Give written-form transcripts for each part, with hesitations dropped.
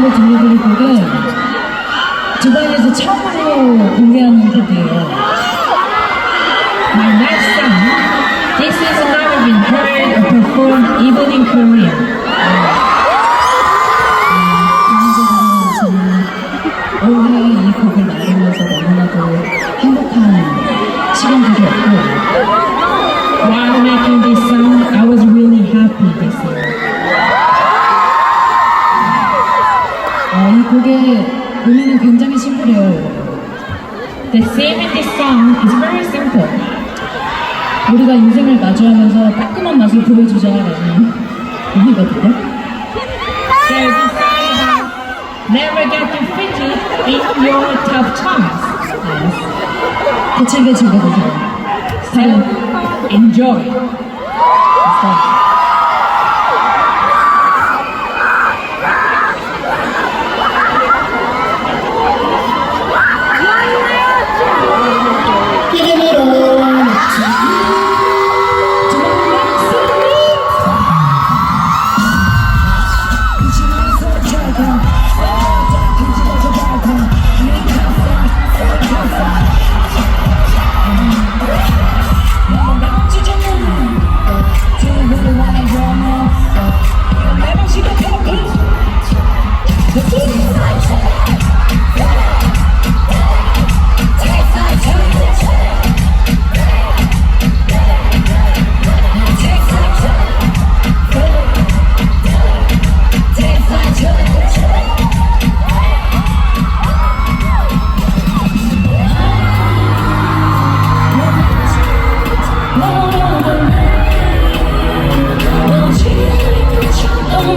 오늘 들려드릴 곡은 두바이에서 처음으로 공개하는 곡이에요. My next song, this has never been heard or performed even in Korea. 개인적으로 저는 올해 이 곡을 만들면서 너무나도 행복한 시간들이었고, While making this song, I was really happy this year. 이 곡의 의미는 굉장히 심플해요. The theme in this song is very simple. 우리가 인생을 마주하면서 따끔한 맛을 보여주자라는 의미거든요. There's a saying about never get defeated in your tough times. 대책에 즐겨보세요. So enjoy.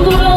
넌